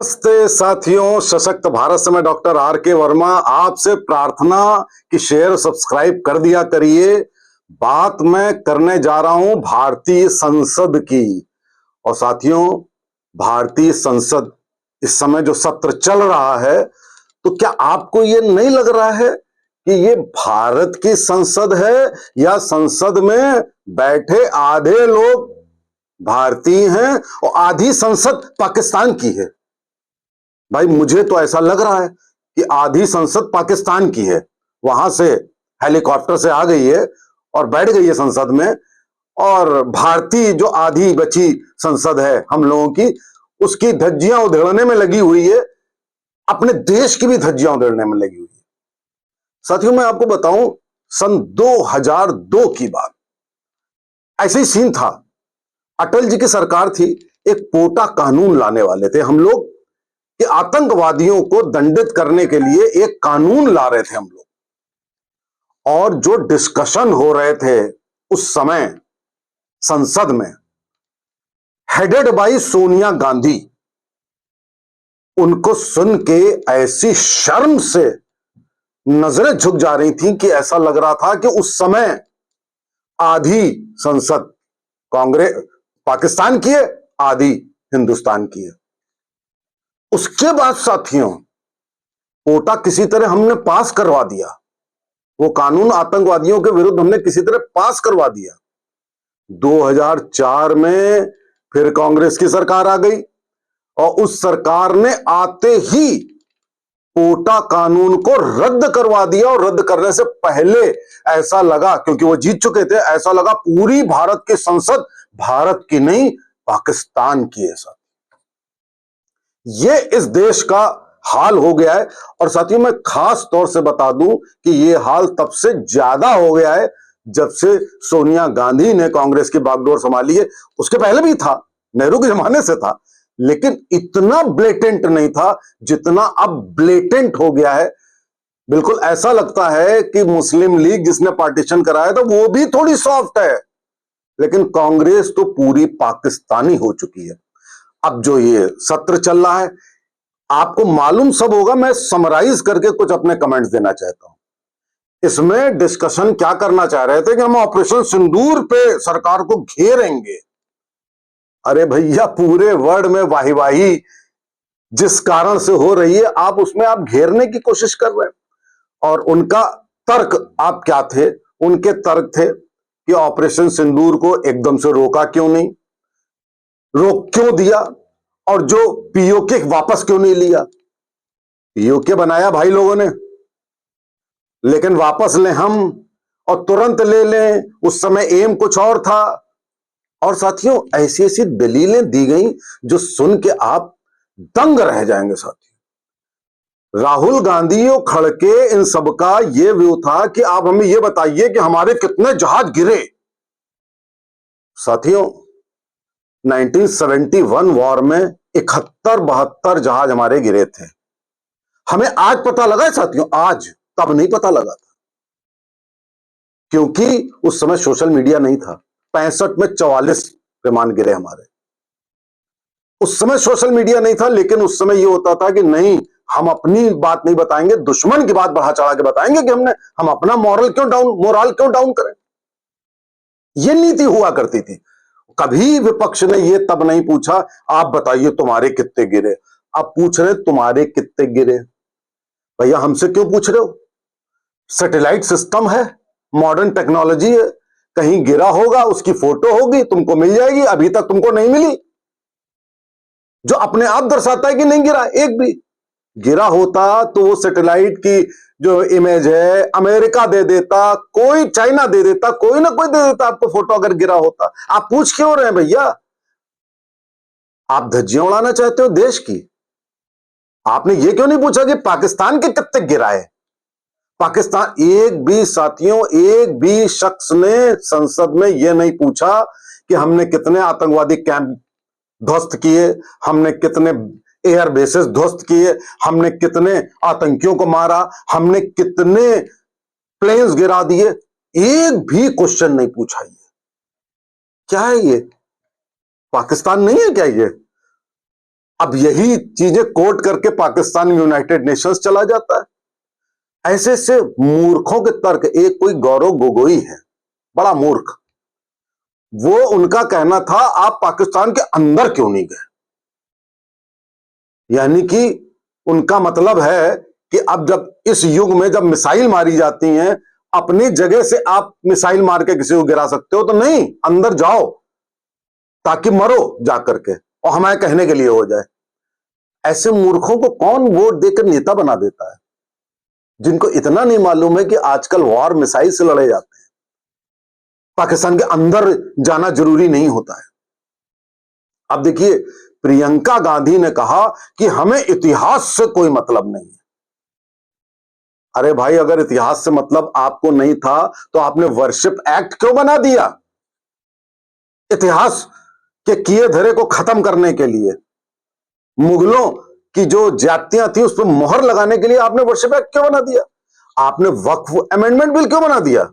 नमस्ते साथियों, सशक्त भारत से मैं डॉक्टर आर के वर्मा आपसे प्रार्थना कि शेयर सब्सक्राइब कर दिया करिए। बात मैं करने जा रहा हूं भारतीय संसद की। और साथियों, भारतीय संसद इस समय जो सत्र चल रहा है, तो क्या आपको ये नहीं लग रहा है कि ये भारत की संसद है या संसद में बैठे आधे लोग भारतीय हैं और आधी संसद पाकिस्तान की है? भाई मुझे तो ऐसा लग रहा है कि आधी संसद पाकिस्तान की है, वहां से हेलीकॉप्टर से आ गई है और बैठ गई है संसद में। और भारतीय जो आधी बची संसद है हम लोगों की, उसकी धज्जियां उधेड़ने में लगी हुई है, अपने देश की भी धज्जियां उधेड़ने में लगी हुई है। साथियों, मैं आपको बताऊं, सन 2002 की बात, ऐसे ही सीन था। अटल जी की सरकार थी, एक पोटा कानून लाने वाले थे हम लोग कि आतंकवादियों को दंडित करने के लिए एक कानून ला रहे थे हम लोग। और जो डिस्कशन हो रहे थे उस समय संसद में, हेडेड बाय सोनिया गांधी, उनको सुन के ऐसी शर्म से नजरें झुक जा रही थी कि ऐसा लग रहा था कि उस समय आधी संसद कांग्रेस पाकिस्तान की है, आधी हिंदुस्तान की है। उसके बाद साथियों, कोटा किसी तरह हमने पास करवा दिया, वो कानून आतंकवादियों के विरुद्ध हमने किसी तरह पास करवा दिया। 2004 में फिर कांग्रेस की सरकार आ गई और उस सरकार ने आते ही कोटा कानून को रद्द करवा दिया। और रद्द करने से पहले ऐसा लगा, क्योंकि वो जीत चुके थे, ऐसा लगा पूरी भारत की संसद भारत की नहीं पाकिस्तान की है। साथ ये इस देश का हाल हो गया है। और साथियों, मैं खास तौर से बता दूं कि ये हाल तब से ज्यादा हो गया है जब से सोनिया गांधी ने कांग्रेस की बागडोर संभाली है। उसके पहले भी था, नेहरू के जमाने से था, लेकिन इतना ब्लेटेंट नहीं था जितना अब ब्लेटेंट हो गया है। बिल्कुल ऐसा लगता है कि मुस्लिम लीग जिसने पार्टीशन कराया था वो भी थोड़ी सॉफ्ट है, लेकिन कांग्रेस तो पूरी पाकिस्तानी हो चुकी है। अब जो ये सत्र चल रहा है, आपको मालूम सब होगा, मैं समराइज करके कुछ अपने कमेंट्स देना चाहता हूं। इसमें डिस्कशन क्या करना चाह रहे थे कि हम ऑपरेशन सिंदूर पे सरकार को घेरेंगे। अरे भैया, पूरे वर्ल्ड में वाही वाही जिस कारण से हो रही है, आप उसमें आप घेरने की कोशिश कर रहे हैं। और उनका तर्क आप क्या थे? उनके तर्क थे कि ऑपरेशन सिंदूर को एकदम से रोका क्यों नहीं, रोक क्यों दिया, और जो पीओके वापस क्यों नहीं लिया। पीओके बनाया भाई लोगों ने, लेकिन वापस लें हम और तुरंत ले लें, उस समय एम कुछ और था। और साथियों, ऐसी ऐसी दलीलें दी गई जो सुन के आप दंग रह जाएंगे। साथियों, राहुल गांधी और खड़के इन सबका यह व्यू था कि आप हमें यह बताइए कि हमारे कितने जहाज गिरे। साथियों, 1971 वॉर में 71-72 जहाज हमारे गिरे थे। हमें आज पता लगा है साथियों, आज, तब नहीं पता लगा था, क्योंकि उस समय सोशल मीडिया नहीं था। 65 में 44 विमान गिरे हमारे। उस समय सोशल मीडिया नहीं था, लेकिन उस समय यह होता था कि नहीं, हम अपनी बात नहीं बताएंगे, दुश्मन की बात बढ़ा चढ़ा के बताएंगे कि हम अपना मोरल क्यों डाउन करें। यह नीति हुआ करती थी। कभी विपक्ष ने यह तब नहीं पूछा आप बताइए तुम्हारे कितने गिरे, आप पूछ रहे तुम्हारे कितने गिरे। भैया, हमसे क्यों पूछ रहे हो? सैटेलाइट सिस्टम है, मॉडर्न टेक्नोलॉजी है, कहीं गिरा होगा, उसकी फोटो होगी, तुमको मिल जाएगी। अभी तक तुमको नहीं मिली, जो अपने आप दर्शाता है कि नहीं गिरा। एक भी गिरा होता तो वो सैटेलाइट की जो इमेज है अमेरिका दे देता, कोई चाइना दे देता, कोई ना कोई दे देता आपको फोटो, अगर गिरा होता। आप पूछ क्यों रहे हैं भैया? आप धज्जियां उड़ाना चाहते हो देश की। आपने ये क्यों नहीं पूछा कि पाकिस्तान के कितने गिरा है? पाकिस्तान, एक भी साथियों, एक भी शख्स ने संसद में यह नहीं पूछा कि हमने कितने आतंकवादी कैंप ध्वस्त किए, हमने कितने एयर बेसेस ध्वस्त किए, हमने कितने आतंकियों को मारा, हमने कितने प्लेन्स गिरा दिए। एक भी क्वेश्चन नहीं पूछा। ये क्या है? ये पाकिस्तान नहीं है क्या? ये अब यही चीजें कोट करके पाकिस्तान यूनाइटेड नेशंस चला जाता है। ऐसे से मूर्खों के तर्क, एक कोई गौरव गोगोई है, बड़ा मूर्ख, वो उनका कहना था आप पाकिस्तान के अंदर क्यों नहीं गए। यानी कि उनका मतलब है कि अब जब इस युग में जब मिसाइल मारी जाती हैं, अपनी जगह से आप मिसाइल मार के किसी को गिरा सकते हो, तो नहीं, अंदर जाओ ताकि मरो जाकर के और हमारे कहने के लिए हो जाए। ऐसे मूर्खों को कौन वोट देकर नेता बना देता है, जिनको इतना नहीं मालूम है कि आजकल वॉर मिसाइल से लड़े जाते हैं, पाकिस्तान के अंदर जाना जरूरी नहीं होता है। अब देखिए, प्रियंका गांधी ने कहा कि हमें इतिहास से कोई मतलब नहीं है। अरे भाई, अगर इतिहास से मतलब आपको नहीं था तो आपने वर्शिप एक्ट क्यों बना दिया? इतिहास के किए धरे को खत्म करने के लिए, मुगलों की जो जातियां थी उस पर मोहर लगाने के लिए आपने वर्शिप एक्ट क्यों बना दिया? आपने वक्फ अमेंडमेंट बिल क्यों बना दिया?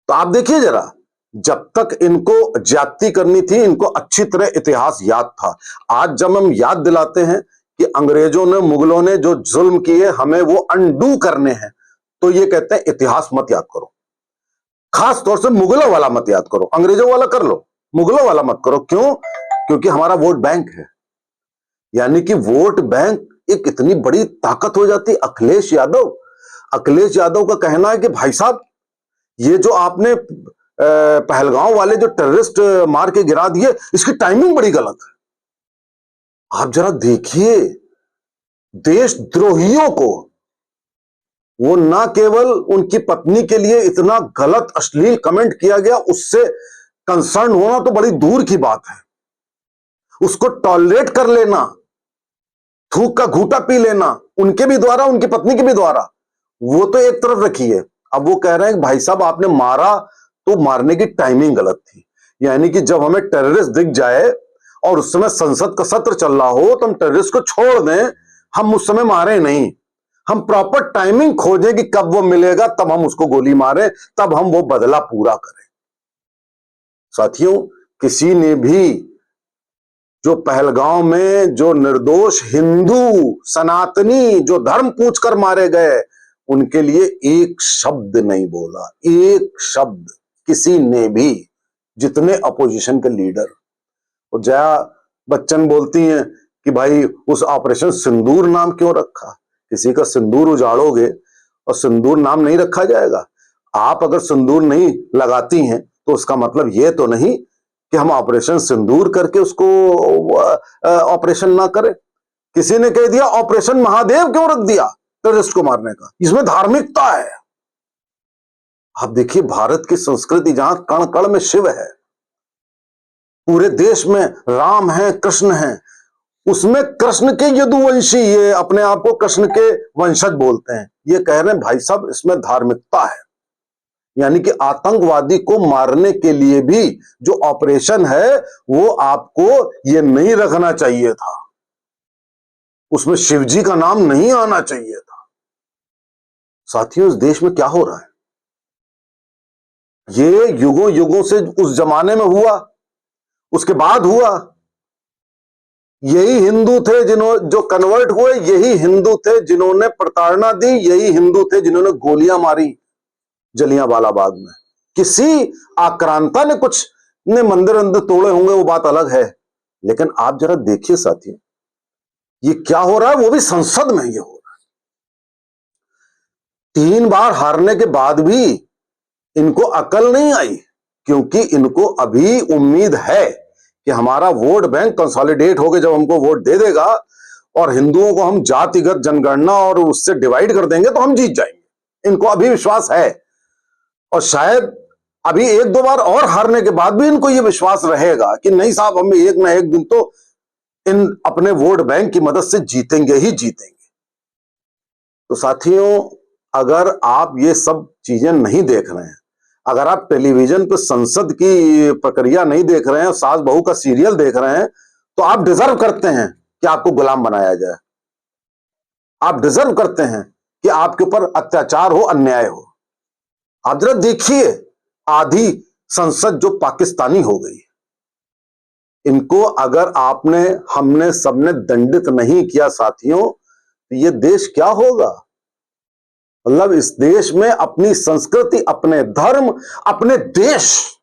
तो आप देखिए जरा, जब तक इनको जाति करनी थी, इनको अच्छी तरह इतिहास याद था। आज जब हम याद दिलाते हैं कि अंग्रेजों ने, मुगलों ने जो जुल्म किए, हमें वो अनडू करने हैं, तो ये कहते हैं इतिहास मत याद करो, खास तौर से मुगलों वाला मत याद करो। अंग्रेजों वाला कर लो, मुगलों वाला मत करो। क्यों? क्योंकि हमारा वोट बैंक है। यानी कि वोट बैंक एक इतनी बड़ी ताकत हो जाती। अखिलेश यादव का कहना है कि भाई साहब, ये जो आपने पहलगांव वाले जो टेररिस्ट मार के गिरा दिए, इसकी टाइमिंग बड़ी गलत है। आप जरा देखिए, देशद्रोहियों को, वो ना केवल उनकी पत्नी के लिए इतना गलत अश्लील कमेंट किया गया, उससे कंसर्न होना तो बड़ी दूर की बात है, उसको टॉलरेट कर लेना, थूक का घूंटा पी लेना, उनके भी द्वारा, उनकी पत्नी के भी द्वारा, वो तो एक तरफ रखिए। अब वो कह रहे हैं कि भाई साहब आपने मारा तो मारने की टाइमिंग गलत थी। यानी कि जब हमें टेररिस्ट दिख जाए और उस समय संसद का सत्र चल रहा हो तो हम टेररिस्ट को छोड़ दें, हम उस समय मारे नहीं, हम प्रॉपर टाइमिंग खोजें कि कब वो मिलेगा, तब हम उसको गोली मारें, तब हम वो बदला पूरा करें। साथियों, किसी ने भी जो पहलगांव में जो निर्दोष हिंदू सनातनी जो धर्म पूछकर मारे गए, उनके लिए एक शब्द नहीं बोला, एक शब्द किसी ने भी, जितने अपोजिशन के लीडर। और जया बच्चन बोलती हैं कि भाई उस ऑपरेशन सिंदूर नाम क्यों रखा? किसी का सिंदूर उजाड़ोगे और सिंदूर नाम नहीं रखा जाएगा? आप अगर सिंदूर नहीं लगाती हैं तो उसका मतलब यह तो नहीं कि हम ऑपरेशन सिंदूर करके उसको ऑपरेशन ना करें। किसी ने कह दिया ऑपरेशन महादेव क्यों रख दिया टेररिस्ट को मारने का, इसमें धार्मिकता है। आप देखिए, भारत की संस्कृति जहां कण कण में शिव है, पूरे देश में राम है, कृष्ण है, उसमें कृष्ण के यदुवंशी, ये अपने आप को कृष्ण के वंशज बोलते हैं, ये कह रहे हैं भाई साहब इसमें धार्मिकता है। यानी कि आतंकवादी को मारने के लिए भी जो ऑपरेशन है वो आपको ये नहीं रखना चाहिए था, उसमें शिवजी का नाम नहीं आना चाहिए था। साथियों, इस देश में क्या हो रहा है? ये युगों युगों से उस जमाने में हुआ, उसके बाद हुआ। यही हिंदू थे जो कन्वर्ट हुए, यही हिंदू थे जिन्होंने प्रताड़ना दी, यही हिंदू थे जिन्होंने गोलियां मारी जलियांवाला बाग में। किसी आक्रांता ने कुछ ने मंदिर अंदर तोड़े होंगे, वो बात अलग है, लेकिन आप जरा देखिए साथियों, ये क्या हो रहा है, वो भी संसद में ये हो रहा है। 3 बार हारने के बाद भी इनको अकल नहीं आई, क्योंकि इनको अभी उम्मीद है कि हमारा वोट बैंक कंसोलिडेट होकर जब हमको वोट दे देगा और हिंदुओं को हम जातिगत जनगणना और उससे डिवाइड कर देंगे तो हम जीत जाएंगे। इनको अभी विश्वास है, और शायद अभी 1-2 बार और हारने के बाद भी इनको यह विश्वास रहेगा कि नहीं साहब, हम एक ना एक दिन तो इन अपने वोट बैंक की मदद से जीतेंगे ही जीतेंगे। तो साथियों, अगर आप ये सब चीजें नहीं देख रहे हैं, अगर आप टेलीविजन पर संसद की प्रक्रिया नहीं देख रहे हैं, सास बहू का सीरियल देख रहे हैं, तो आप डिजर्व करते हैं कि आपको गुलाम बनाया जाए। आप डिजर्व करते हैं कि आपके ऊपर अत्याचार हो, अन्याय हो। आप जरा देखिए, आधी संसद जो पाकिस्तानी हो गई। इनको अगर हमने सबने दंडित नहीं किया साथियों, तो ये देश क्या होगा? मतलब इस देश में अपनी संस्कृति, अपने धर्म, अपने देश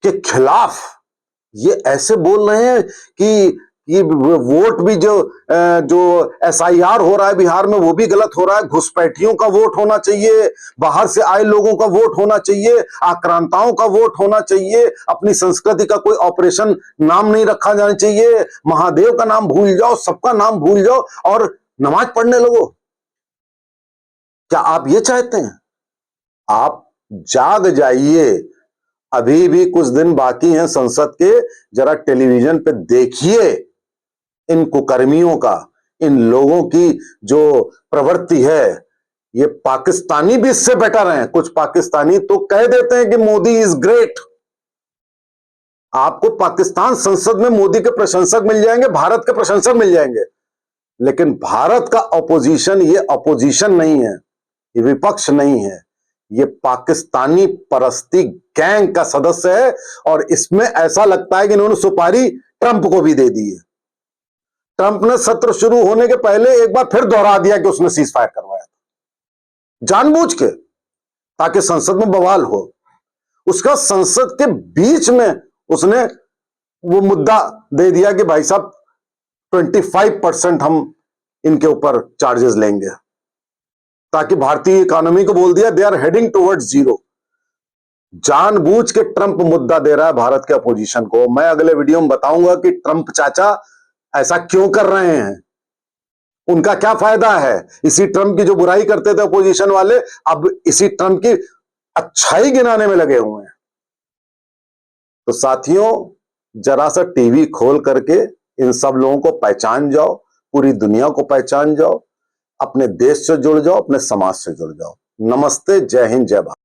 के खिलाफ ये ऐसे बोल रहे हैं कि ये वोट भी जो एसआईआर हो रहा है बिहार में वो भी गलत हो रहा है, घुसपैठियों का वोट होना चाहिए, बाहर से आए लोगों का वोट होना चाहिए, आक्रांताओं का वोट होना चाहिए, अपनी संस्कृति का कोई ऑपरेशन नाम नहीं रखा जाना चाहिए, महादेव का नाम भूल जाओ, सबका नाम भूल जाओ और नमाज पढ़ने लगो। क्या आप ये चाहते हैं? आप जाग जाइए, अभी भी कुछ दिन बाकी हैं संसद के, जरा टेलीविजन पे देखिए इन कुकर्मियों का, इन लोगों की जो प्रवृत्ति है। ये पाकिस्तानी भी इससे बेटर हैं। कुछ पाकिस्तानी तो कह देते हैं कि मोदी इज ग्रेट। आपको पाकिस्तान संसद में मोदी के प्रशंसक मिल जाएंगे, भारत के प्रशंसक मिल जाएंगे, लेकिन भारत का ऑपोजिशन ये ऑपोजिशन नहीं है, ये विपक्ष नहीं है, ये पाकिस्तानी परस्ती गैंग का सदस्य है। और इसमें ऐसा लगता है कि इन्होंने सुपारी ट्रंप को भी दे दी है। ट्रंप ने सत्र शुरू होने के पहले एक बार फिर दोहरा दिया कि उसने सीज फायर करवाया था, जानबूझ के, ताकि संसद में बवाल हो। उसका संसद के बीच में उसने वो मुद्दा दे दिया कि भाई साहब 25% हम इनके ऊपर चार्जेस लेंगे, ताकि भारतीय इकोनॉमी को बोल दिया they are heading towards zero. जानबूझ के ट्रंप मुद्दा दे रहा है भारत के अपोजिशन को। मैं अगले वीडियो में बताऊंगा कि ट्रंप चाचा ऐसा क्यों कर रहे हैं, उनका क्या फायदा है। इसी ट्रंप की जो बुराई करते थे अपोजिशन वाले, अब इसी ट्रंप की अच्छाई गिनाने में लगे हुए हैं। तो साथियों, जरा सा टीवी खोल करके इन सब लोगों को पहचान जाओ, पूरी दुनिया को पहचान जाओ, अपने देश से जुड़ जाओ, अपने समाज से जुड़ जाओ। नमस्ते, जय हिंद, जय भारत।